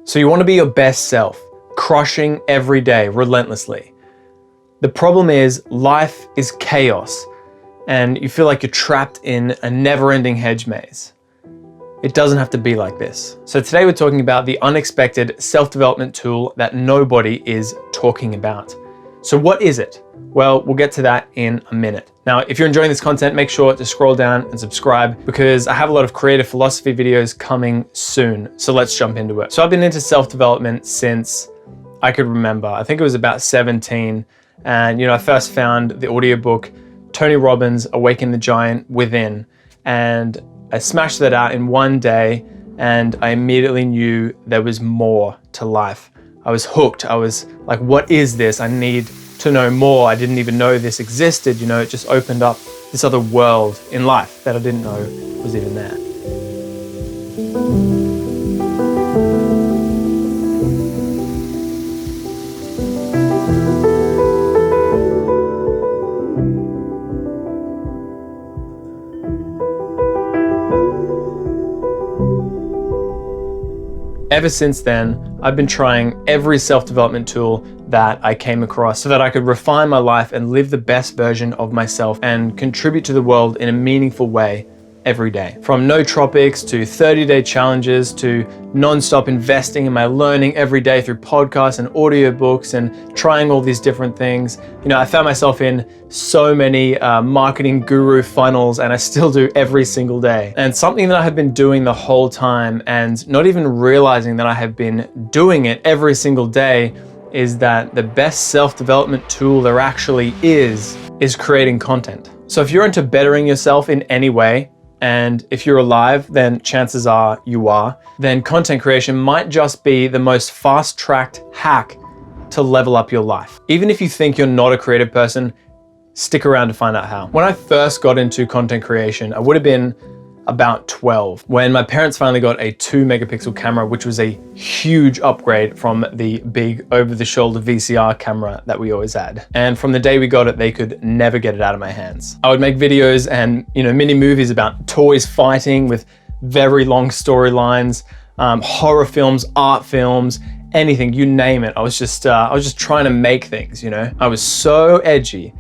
So you want to be your best self, crushing every day relentlessly. The problem is life is chaos and you feel like you're trapped in a never-ending hedge maze. It doesn't have to be like this. So today we're talking about the unexpected self-development tool that nobody is talking about. So what is it? Well, we'll get to that in a minute. Now, if you're enjoying this content, make sure to scroll down and subscribe because I have a lot of creative philosophy videos coming soon. So let's jump into it. So I've been into self-development since I could remember. I think it was about 17. And I first found the audiobook, Tony Robbins, Awaken the Giant Within. And I smashed that out in one day and I immediately knew there was more to life. I was hooked. I was like, what is this? I need to know more. I didn't even know this existed. It just opened up this other world in life that I didn't know was even there. Ever since then, I've been trying every self-development tool that I came across so that I could refine my life and live the best version of myself and contribute to the world in a meaningful way every day. From nootropics to 30-day challenges to non-stop investing in my learning every day through podcasts and audiobooks and trying all these different things. I found myself in so many marketing guru funnels and I still do every single day. And something that I have been doing the whole time and not even realizing that I have been doing it every single day is that the best self-development tool there actually is creating content. So if you're into bettering yourself in any way, and if you're alive, then chances are you are, then content creation might just be the most fast-tracked hack to level up your life. Even if you think you're not a creative person, stick around to find out how. When I first got into content creation, I would have been about 12 when my parents finally got a 2-megapixel camera, which was a huge upgrade from the big over-the-shoulder VCR camera that we always had. And from the day we got it, they could never get it out of my hands. I would make videos and mini movies about toys fighting with very long storylines, horror films, art films, anything, you name it. I was just trying to make things, I was so edgy.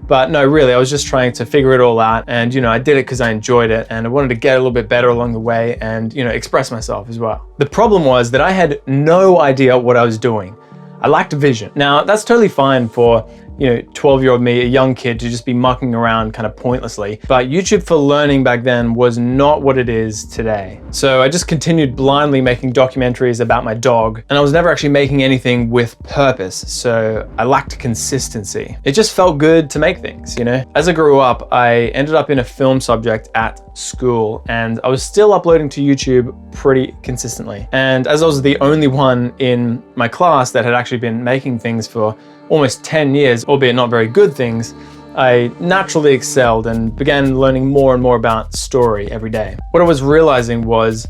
But no, really, I was just trying to figure it all out. And, I did it because I enjoyed it and I wanted to get a little bit better along the way and, express myself as well. The problem was that I had no idea what I was doing. I lacked vision. Now, that's totally fine for, 12-year-old me, a young kid, to just be mucking around kind of pointlessly. But YouTube for learning back then was not what it is today. So I just continued blindly making documentaries about my dog, and I was never actually making anything with purpose. So I lacked consistency. It just felt good to make things, As I grew up, I ended up in a film subject at school, and I was still uploading to YouTube pretty consistently. And as I was the only one in my class that had actually been making things for almost 10 years, albeit not very good things, I naturally excelled and began learning more and more about story every day. What I was realizing was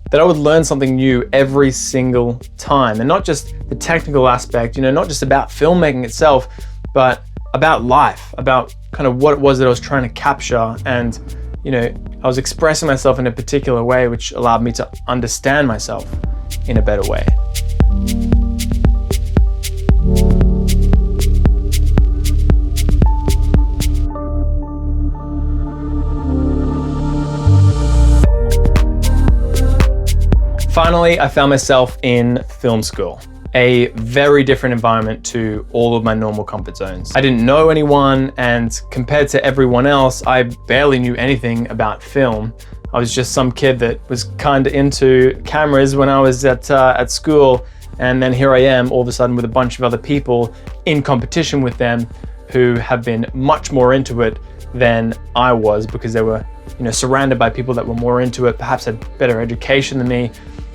that I would learn something new every single time, and not just the technical aspect, not just about filmmaking itself, but about life, about kind of what it was that I was trying to capture. And I was expressing myself in a particular way, which allowed me to understand myself in a better way. Finally, I found myself in film school, a very different environment to all of my normal comfort zones. I didn't know anyone, and compared to everyone else, I barely knew anything about film. I was just some kid that was kind of into cameras when I was at school, and then here I am all of a sudden with a bunch of other people in competition with them who have been much more into it than I was, because they were surrounded by people that were more into it, perhaps had better education than me.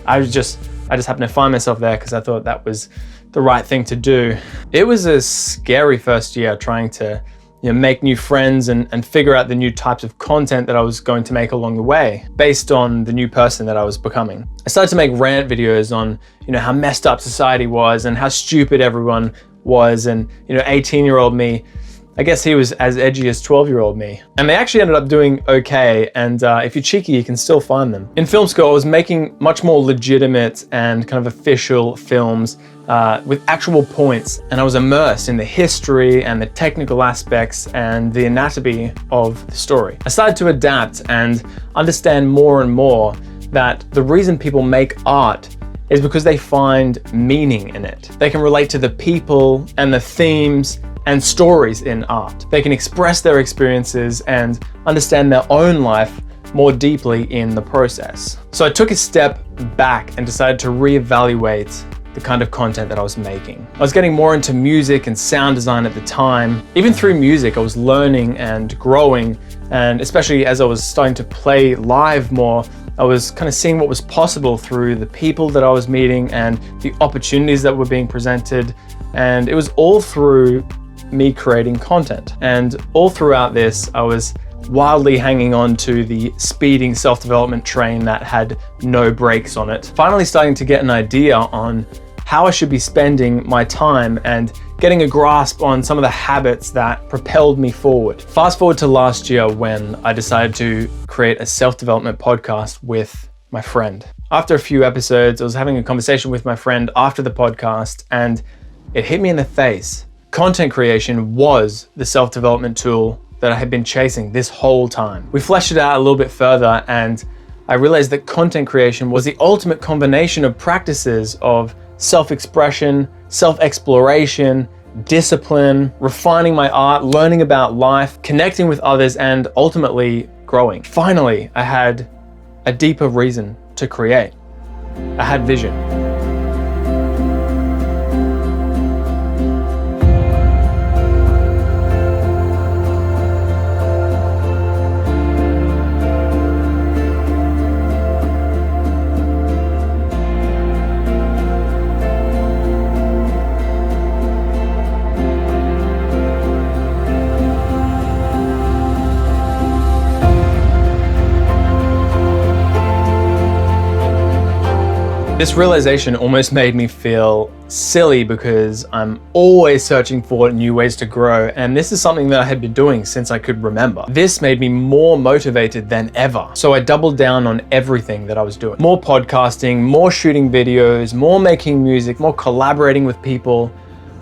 I just happened to find myself there because I thought that was the right thing to do. It was a scary first year trying to make new friends and figure out the new types of content that I was going to make along the way based on the new person that I was becoming. I started to make rant videos on how messed up society was and how stupid everyone was, and 18-year-old me I guess he was as edgy as 12-year-old me. And they actually ended up doing okay, and if you're cheeky, you can still find them. In film school, I was making much more legitimate and kind of official films with actual points, and I was immersed in the history and the technical aspects and the anatomy of the story. I started to adapt and understand more and more that the reason people make art is because they find meaning in it. They can relate to the people and the themes and stories in art. They can express their experiences and understand their own life more deeply in the process. So I took a step back and decided to reevaluate the kind of content that I was making. I was getting more into music and sound design at the time. Even through music, I was learning and growing, and especially as I was starting to play live more, I was kind of seeing what was possible through the people that I was meeting and the opportunities that were being presented. And it was all through me creating content. And all throughout this, I was wildly hanging on to the speeding self-development train that had no brakes on it. Finally starting to get an idea on how I should be spending my time and getting a grasp on some of the habits that propelled me forward. Fast forward to last year when I decided to create a self-development podcast with my friend. After a few episodes, I was having a conversation with my friend after the podcast, and it hit me in the face. Content creation was the self-development tool that I had been chasing this whole time. We fleshed it out a little bit further, and I realized that content creation was the ultimate combination of practices of self-expression, self-exploration, discipline, refining my art, learning about life, connecting with others, and ultimately growing. Finally, I had a deeper reason to create. I had vision. This realization almost made me feel silly because I'm always searching for new ways to grow, and this is something that I had been doing since I could remember. This made me more motivated than ever. So I doubled down on everything that I was doing. More podcasting, more shooting videos, more making music, more collaborating with people.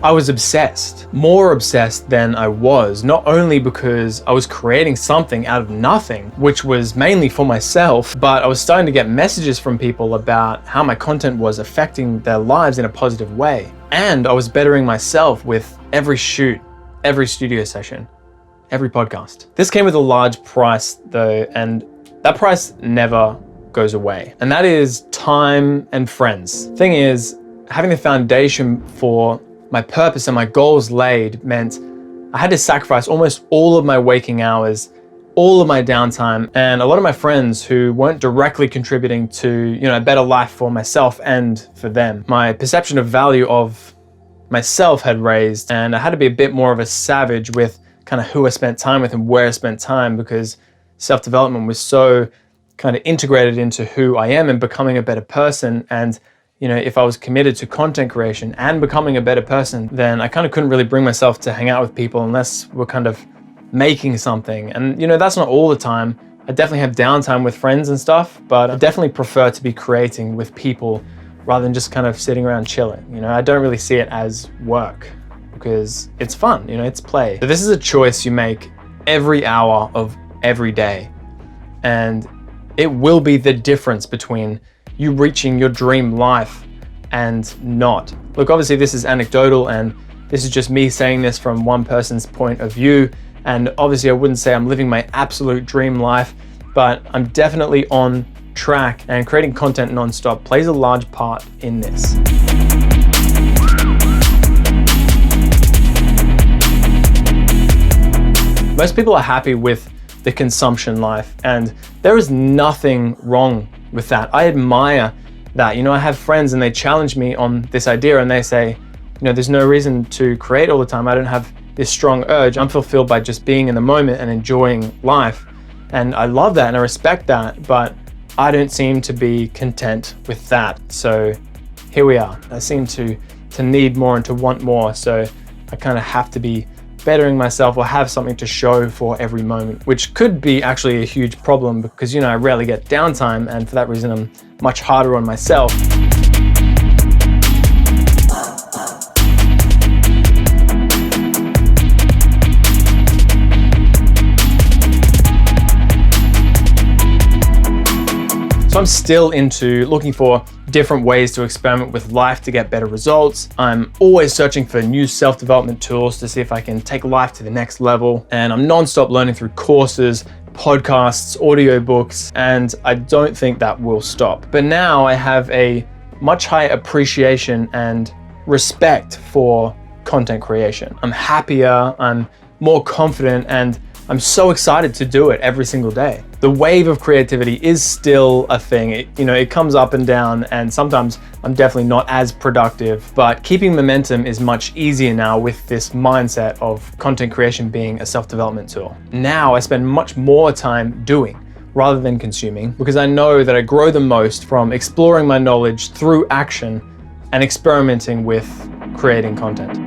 I was obsessed, more obsessed than I was, not only because I was creating something out of nothing, which was mainly for myself, but I was starting to get messages from people about how my content was affecting their lives in a positive way. And I was bettering myself with every shoot, every studio session, every podcast. This came with a large price though, and that price never goes away. And that is time and friends. Thing is, having the foundation for my purpose and my goals laid meant I had to sacrifice almost all of my waking hours, all of my downtime, and a lot of my friends who weren't directly contributing to, a better life for myself and for them. My perception of value of myself had raised, and I had to be a bit more of a savage with kind of who I spent time with and where I spent time, because self-development was so kind of integrated into who I am and becoming a better person. And if I was committed to content creation and becoming a better person, then I kind of couldn't really bring myself to hang out with people unless we're kind of making something. And that's not all the time. I definitely have downtime with friends and stuff, but I definitely prefer to be creating with people rather than just kind of sitting around chilling. I don't really see it as work because it's fun, it's play. So this is a choice you make every hour of every day, and it will be the difference between you reaching your dream life and not. Look, obviously this is anecdotal and this is just me saying this from one person's point of view. And obviously I wouldn't say I'm living my absolute dream life, but I'm definitely on track, and creating content nonstop plays a large part in this. Most people are happy with the consumption life, and there is nothing wrong with that. I admire that. I have friends and they challenge me on this idea and they say, there's no reason to create all the time. I don't have this strong urge. I'm fulfilled by just being in the moment and enjoying life. And I love that and I respect that, but I don't seem to be content with that. So here we are. I seem to need more and to want more. So I kind of have to be bettering myself or have something to show for every moment, which could be actually a huge problem because, I rarely get downtime, and for that reason, I'm much harder on myself. So I'm still into looking for different ways to experiment with life to get better results. I'm always searching for new self-development tools to see if I can take life to the next level. And I'm non-stop learning through courses, podcasts, audiobooks, and I don't think that will stop. But now I have a much higher appreciation and respect for content creation. I'm happier, I'm more confident, and I'm so excited to do it every single day. The wave of creativity is still a thing. It comes up and down, and sometimes I'm definitely not as productive, but keeping momentum is much easier now with this mindset of content creation being a self-development tool. Now I spend much more time doing rather than consuming because I know that I grow the most from exploring my knowledge through action and experimenting with creating content.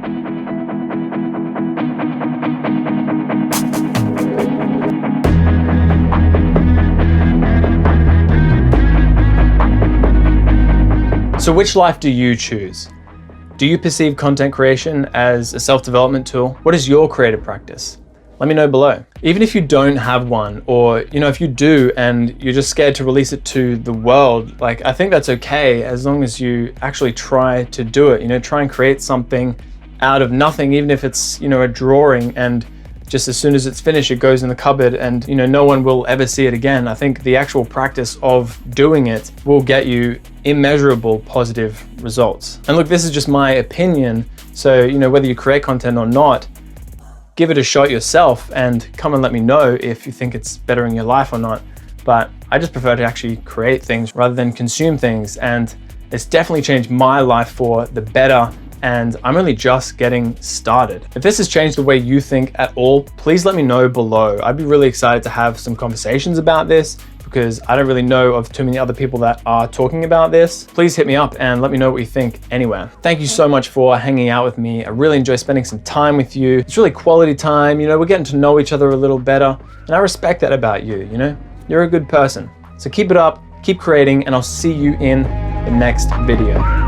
So which life do you choose? Do you perceive content creation as a self-development tool? What is your creative practice? Let me know below. Even if you don't have one, or if you do and you're just scared to release it to the world, I think that's okay as long as you actually try to do it. Try and create something out of nothing, even if it's, a drawing, and just as soon as it's finished, it goes in the cupboard and no one will ever see it again. I think the actual practice of doing it will get you immeasurable positive results. And look, this is just my opinion. So, whether you create content or not, give it a shot yourself and come and let me know if you think it's bettering your life or not. But I just prefer to actually create things rather than consume things. And it's definitely changed my life for the better. And I'm only just getting started. If this has changed the way you think at all, please let me know below. I'd be really excited to have some conversations about this because I don't really know of too many other people that are talking about this. Please hit me up and let me know what you think anywhere. Thank you so much for hanging out with me. I really enjoy spending some time with you. It's really quality time. We're getting to know each other a little better. And I respect that about you, You're a good person. So keep it up, keep creating, and I'll see you in the next video.